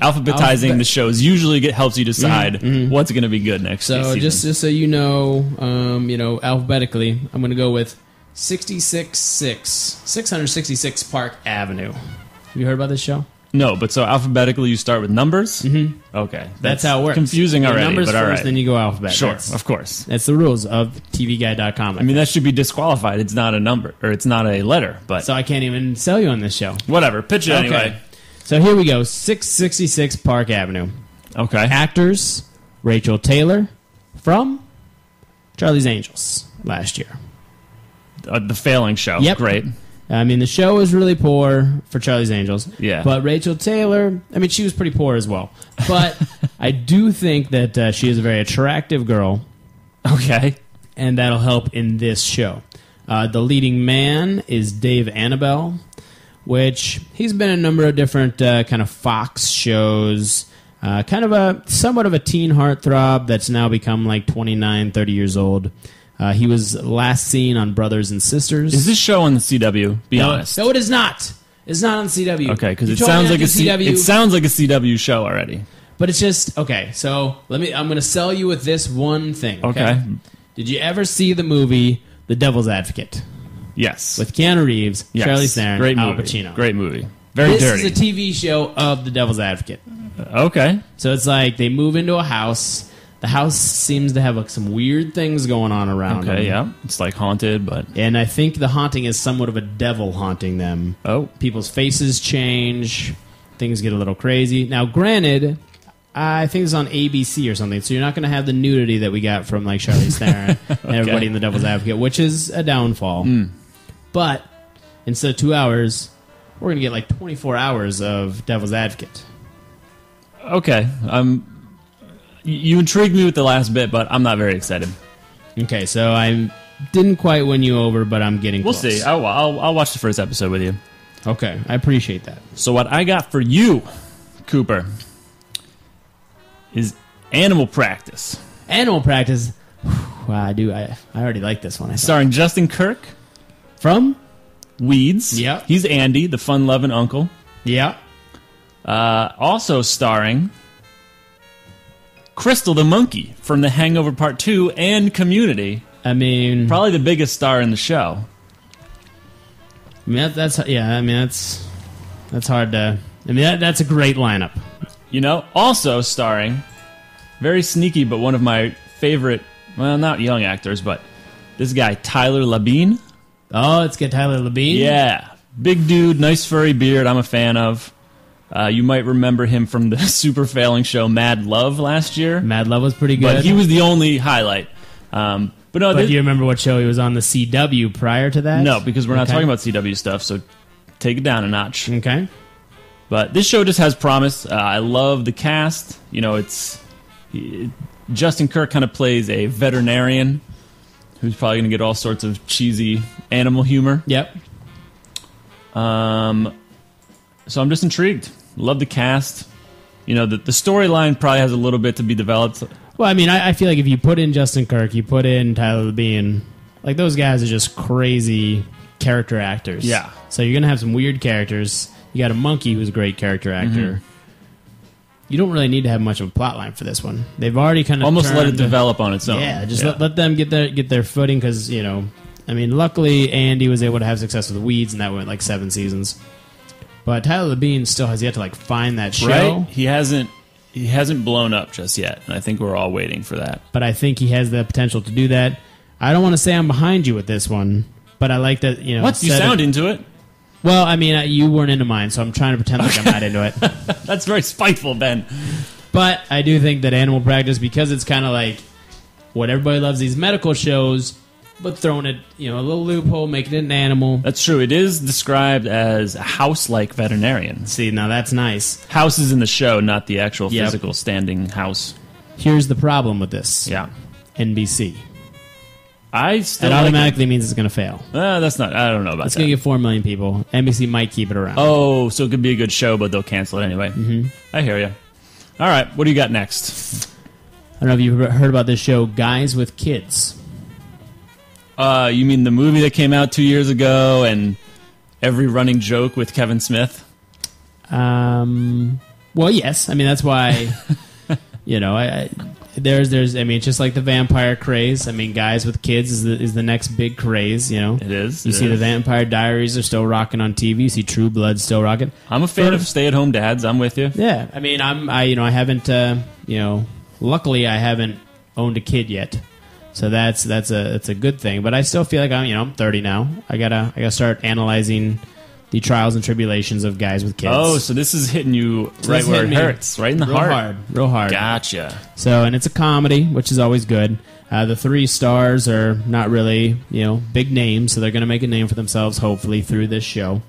Alphabetizing the shows usually helps you decide what's going to be good next season. Just so you know, alphabetically, I'm going to go with 666 Park Avenue. Have you heard about this show? No, but so alphabetically you start with numbers? Mm-hmm. Okay. That's how it works. Confusing already, numbers but first, all right. then you go alphabet. Sure, of course. That's the rules of TVGuide.com. I mean, that should be disqualified. It's not a number, or it's not a letter, but... So I can't even sell you on this show. Whatever. Pitch it anyway. So here we go. 666 Park Avenue. Okay. Actors, Rachel Taylor from Charlie's Angels last year. The failing show. Yep. Great. I mean, the show was really poor for Charlie's Angels. Yeah. But Rachel Taylor, I mean, she was pretty poor as well. But I do think that she is a very attractive girl. Okay. And that'll help in this show. The leading man is Dave Annabelle, which he's been in a number of different kind of Fox shows. Kind of somewhat of a teen heartthrob that's now become like 29, 30 years old. He was last seen on Brothers and Sisters. Is this show on the CW? Be honest. No, it is not. It's not on CW. Okay, because it sounds like it sounds like a CW show already. But it's just okay. So I'm going to sell you with this one thing. Okay. Did you ever see the movie The Devil's Advocate? Yes. With Keanu Reeves, yes. Charlize Theron, Great Al movie. Pacino. Great movie. Very dirty. This is a TV show of The Devil's Advocate. Okay. So it's like they move into a house. The house seems to have like some weird things going on around them. Okay, yeah. It's like haunted, but... And I think the haunting is somewhat of a devil haunting them. Oh. People's faces change. Things get a little crazy. Now, granted, I think it's on ABC or something, so you're not going to have the nudity that we got from like Charlize Theron and everybody in The Devil's Advocate, which is a downfall. But instead of 2 hours, we're going to get like 24 hours of Devil's Advocate. Okay. You intrigued me with the last bit, but I'm not very excited. Okay, so I didn't quite win you over, but I'm getting close. We'll see. I'll watch the first episode with you. Okay, I appreciate that. So what I got for you, Cooper, is Animal Practice. Animal Practice. Wow, I already like this one. Starring Justin Kirk from Weeds. Yeah. He's Andy, the fun-loving uncle. Yeah. Also starring Crystal the monkey from The Hangover Part 2 and Community. I mean... Probably the biggest star in the show. I mean, that's hard to... I mean, that's a great lineup. You know, also starring, very sneaky, but one of my favorite, well, not young actors, but this guy, Tyler Labine. Oh, it's got Tyler Labine? Yeah. Big dude, nice furry beard I'm a fan of. You might remember him from the super failing show Mad Love last year. Mad Love was pretty good. But he was the only highlight. But do you remember what show he was on the CW prior to that? No, because we're not talking about CW stuff, so take it down a notch. Okay. But this show just has promise. I love the cast. You know, Justin Kirk kind of plays a veterinarian who's probably going to get all sorts of cheesy animal humor. Yep. So I'm just intrigued. Love the cast. You know, the storyline probably has a little bit to be developed. Well, I mean, I feel like if you put in Justin Kirk, you put in Tyler Labine, like those guys are just crazy character actors. Yeah. So you're going to have some weird characters. You got a monkey who's a great character actor. You don't really need to have much of a plot line for this one. They've already kind of almost let it develop on its own. Yeah, just let them get their footing because, you know, I mean, luckily Andy was able to have success with Weeds, and that went like 7 seasons. But Tyler Labine still has yet to like find that show. Right? He hasn't blown up just yet, and I think we're all waiting for that. But I think he has the potential to do that. I don't want to say I'm behind you with this one, but I like that, you know. What? You sound into it? Well, I mean, you weren't into mine, so I'm trying to pretend like I'm not into it. That's very spiteful, Ben. But I do think that Animal Practice, because it's kind of like what everybody loves, these medical shows, but throwing it, you know, a little loophole, making it an animal. That's true. It is described as a house-like veterinarian. See, now that's nice. House is in the show, not the actual physical standing house. Here's the problem with this. Yeah. NBC. That automatically means it's going to fail. That's not. I don't know about that. It's going to get 4 million people. NBC might keep it around. Oh, so it could be a good show, but they'll cancel it anyway. Mm-hmm. I hear you. All right, what do you got next? I don't know if you've heard about this show, Guys with Kids. You mean the movie that came out 2 years ago and every running joke with Kevin Smith? Well, yes. I mean, that's why, there's. I mean, it's just like the vampire craze. I mean, guys with kids is the next big craze. It is. You see the Vampire Diaries are still rocking on TV. You see True Blood still rocking. I'm a fan of stay-at-home dads. I'm with you. Yeah. I mean, I haven't. Luckily, I haven't owned a kid yet, so that's a good thing. But I still feel like I'm 30 now. I gotta start analyzing the trials and tribulations of guys with kids. Oh, so this is hitting you right where it hurts, right in the heart. Real hard. Gotcha. So, and it's a comedy, which is always good. The 3 stars are not really, big names, so they're going to make a name for themselves, hopefully, through this show.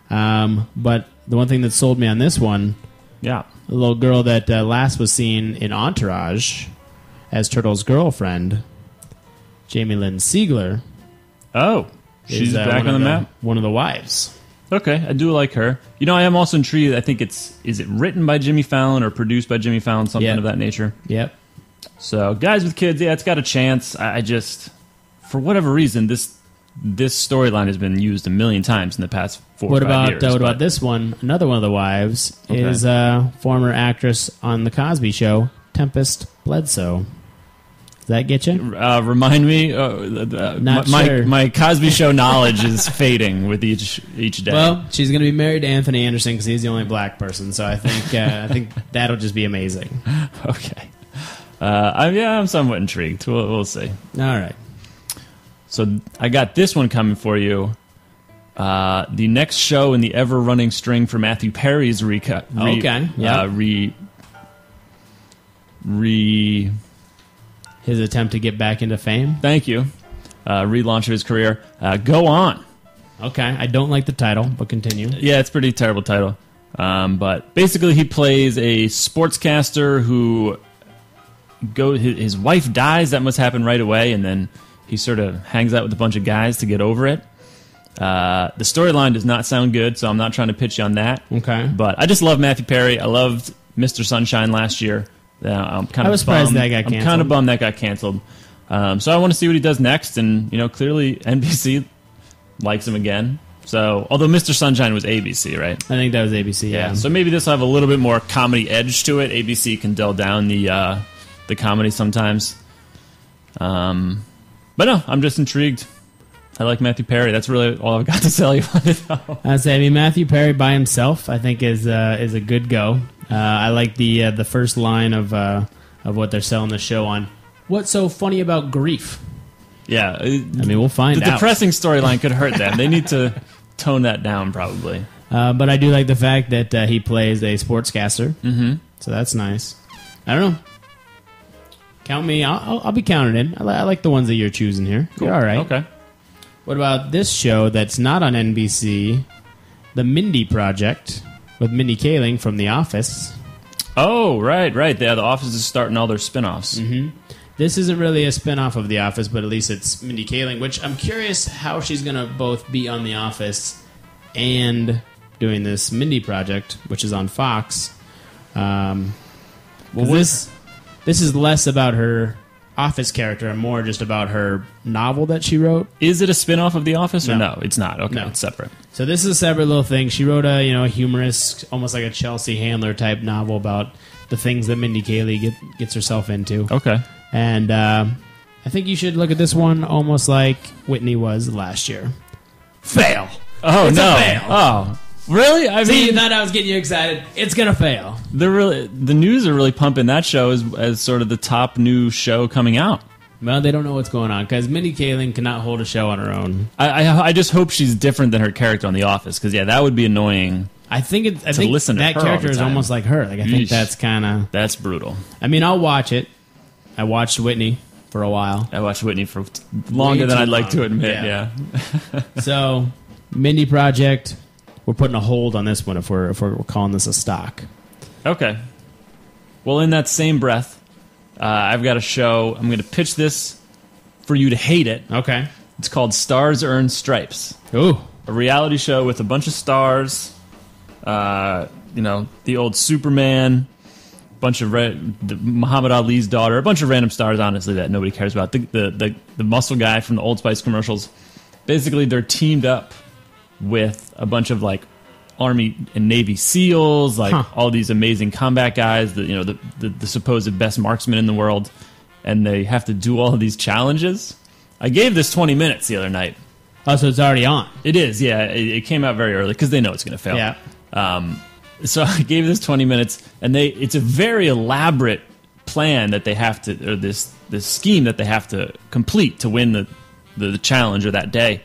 But the one thing that sold me on this one, yeah, a little girl that last was seen in Entourage as Turtle's girlfriend, Jamie Lynn Sigler. Oh, she's back on the map? One of the wives. Okay, I do like her. I am also intrigued. I think is it written by Jimmy Fallon or produced by Jimmy Fallon, something of that nature? Yep. So, guys with kids, yeah, it's got a chance. I just, for whatever reason, this storyline has been used a million times in the past 4 or 5 years. What about this one? Another one of the wives is former actress on The Cosby Show, Tempest Bledsoe. Does that get you? Remind me. Not sure. My Cosby Show knowledge is fading with each day. Well, she's going to be married to Anthony Anderson because he's the only black person. So I think that'll just be amazing. Okay. I'm somewhat intrigued. We'll see. All right. So I got this one coming for you. The next show in the ever-running string for Matthew Perry's his attempt to get back into fame. Thank you. Relaunch of his career. Go On. Okay, I don't like the title, but continue. Yeah, it's a pretty terrible title. But basically, he plays a sportscaster who his wife dies. That must happen right away, and then he sort of hangs out with a bunch of guys to get over it. The storyline does not sound good, so I'm not trying to pitch you on that. Okay. But I just love Matthew Perry. I loved Mr. Sunshine last year. I'm kind of surprised that got canceled. I'm kind of bummed that got canceled. So I want to see what he does next, and clearly NBC likes him again. So, although Mr. Sunshine was ABC, right? I think that was ABC. Yeah. So maybe this will have a little bit more comedy edge to it. ABC can dull down the comedy sometimes. But no, I'm just intrigued. I like Matthew Perry. That's really all I've got to tell you on it. Matthew Perry by himself, I think, is a good go. I like the first line of what they're selling the show on. What's so funny about grief? Yeah, we'll find out. The depressing storyline could hurt them. They need to tone that down, probably. But I do like the fact that he plays a sportscaster. Mm-hmm. So that's nice. I don't know. Count me. I'll be counted in. I like the ones that you're choosing here. Cool. You're all right. Okay. What about this show that's not on NBC? The Mindy Project with Mindy Kaling from The Office. Oh, right. Yeah, The Office is starting all their spinoffs. Mm-hmm. This isn't really a spinoff of The Office, but at least it's Mindy Kaling, which I'm curious how she's going to both be on The Office and doing this Mindy Project, which is on Fox. This is less about her Office character and more just about her novel that she wrote. Is it a spinoff of The Office or no? It's not. Okay, no. It's separate. So this is a separate little thing. She wrote a humorous, almost like a Chelsea Handler type novel about the things that Mindy Kaling gets herself into. Okay. And I think you should look at this one almost like Whitney was last year. Fail. Oh, it's no. A fail. Oh, really? See, you thought I was getting you excited. It's going to fail. The news are really pumping that show as sort of the top new show coming out. Well, they don't know what's going on because Mindy Kaling cannot hold a show on her own. I just hope she's different than her character on The Office because, yeah, that would be annoying. I think that character is almost like her. Like I think that's kind of... That's brutal. I'll watch it. I watched Whitney for a while. I watched Whitney for longer than I'd like to admit, yeah. So, Mindy Project, we're putting a hold on this one if we're calling this a stock. Okay. Well, in that same breath, I've got a show. I'm going to pitch this for you to hate it. Okay. It's called Stars Earn Stripes. Ooh. A reality show with a bunch of stars. The old Superman... bunch of Muhammad Ali's daughter, a bunch of random stars, honestly, that nobody cares about. The muscle guy from the Old Spice commercials. Basically, they're teamed up with a bunch of Army and Navy SEALs, like all these amazing combat guys, the supposed best marksmen in the world, and they have to do all of these challenges. I gave this 20 minutes the other night. Oh, so it's already on. It is, yeah. It came out very early because they know it's going to fail. Yeah. So I gave this 20 minutes, and it's a very elaborate plan that they have to, or this scheme that they have to complete to win the challenge or that day.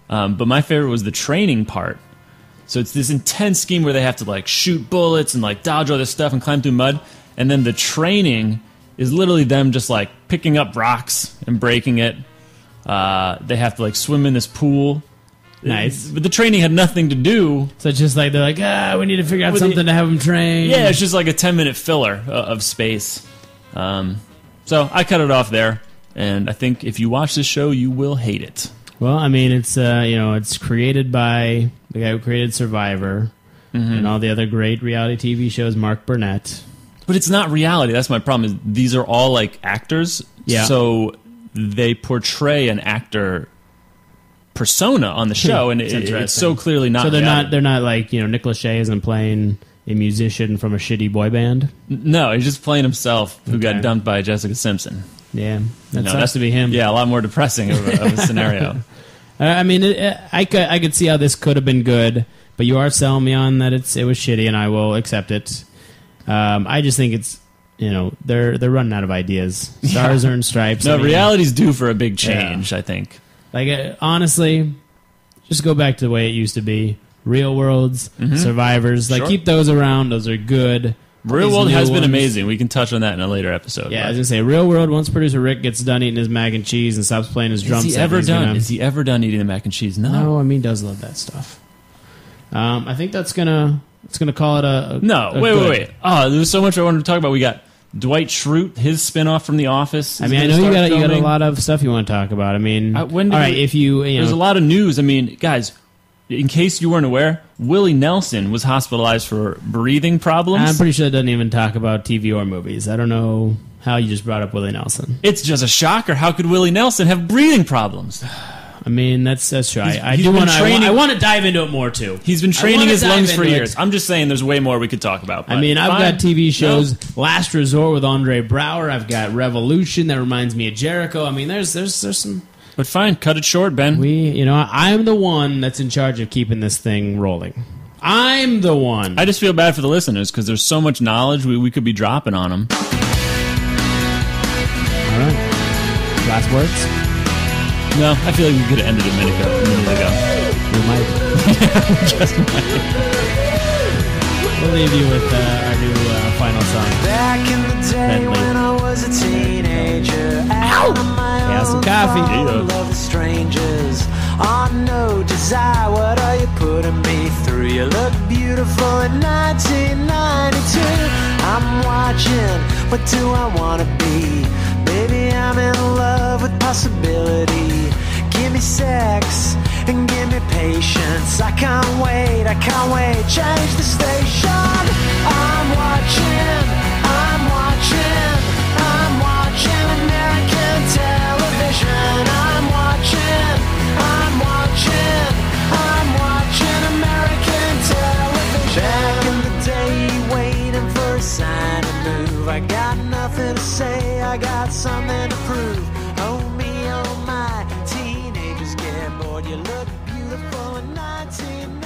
But my favorite was the training part. So it's this intense scheme where they have to like shoot bullets and like dodge all this stuff and climb through mud. And then the training is literally them just like picking up rocks and breaking it. They have to like swim in this pool. Nice. But the training had nothing to do. So it's just like they're like, we need to figure out something to have them train. Yeah, it's just like a 10-minute filler of space. So I cut it off there, and I think if you watch this show, you will hate it. Well, I mean, it's it's created by the guy who created Survivor and all the other great reality TV shows, Mark Burnett. But it's not reality. That's my problem. Is these are all like actors. Yeah. So they portray an actor persona on the show, and it's so clearly not. So reality. they're not like Nick Lachey isn't playing a musician from a shitty boy band. No, he's just playing himself, who got dumped by Jessica Simpson. Yeah, that sucks to be him. Yeah, a lot more depressing of a scenario. I mean, I could see how this could have been good, but you are selling me on that it was shitty, and I will accept it. I just think it's they're running out of ideas. Stars earn stripes. No, reality's due for a big change. Yeah. I think. Like honestly, just go back to the way it used to be. Real Worlds, Survivors, like keep those around. Those are good. Real World has been amazing. We can touch on that in a later episode. Yeah, I was gonna say Real World. Once producer Rick gets done eating his mac and cheese and stops playing his drum set, is he ever done eating the mac and cheese? No, I mean, he does love that stuff. I think that's gonna call it a wait. Oh, there's so much I wanted to talk about. We got Dwight Schrute, his spinoff from The Office. I mean, I know you got a lot of stuff you want to talk about. I mean, if you there's a lot of news. I mean, guys, in case you weren't aware, Willie Nelson was hospitalized for breathing problems. I'm pretty sure it doesn't even talk about TV or movies. I don't know how you just brought up Willie Nelson. It's just a shocker. How could Willie Nelson have breathing problems? I mean, that's true. I want to dive into it more, too. He's been training his lungs for years. I'm just saying there's way more we could talk about. I mean, I've got TV shows, Last Resort with Andre Brower. I've got Revolution that reminds me of Jericho. I mean, there's some... But fine, cut it short, Ben. I'm the one that's in charge of keeping this thing rolling. I'm the one. I just feel bad for the listeners because there's so much knowledge we could be dropping on them. All right. Last words? No, I feel like we could have ended a minute ago. We might. Just might. We'll leave you with our new final song. Back in the day when I was a teenager, have some coffee. Love the strangers. On no desire, what are you putting me through? You look beautiful in 1992. I'm watching, what do I want to be? Baby, I'm in love with possibility. Give me sex and give me patience. I can't wait, change the station. I'm watching American television. I'm watching American television. Back in the day, waiting for a sign to move. I got nothing to say, I got something to prove. Oh me, oh my, teenagers get bored. You look beautiful in 19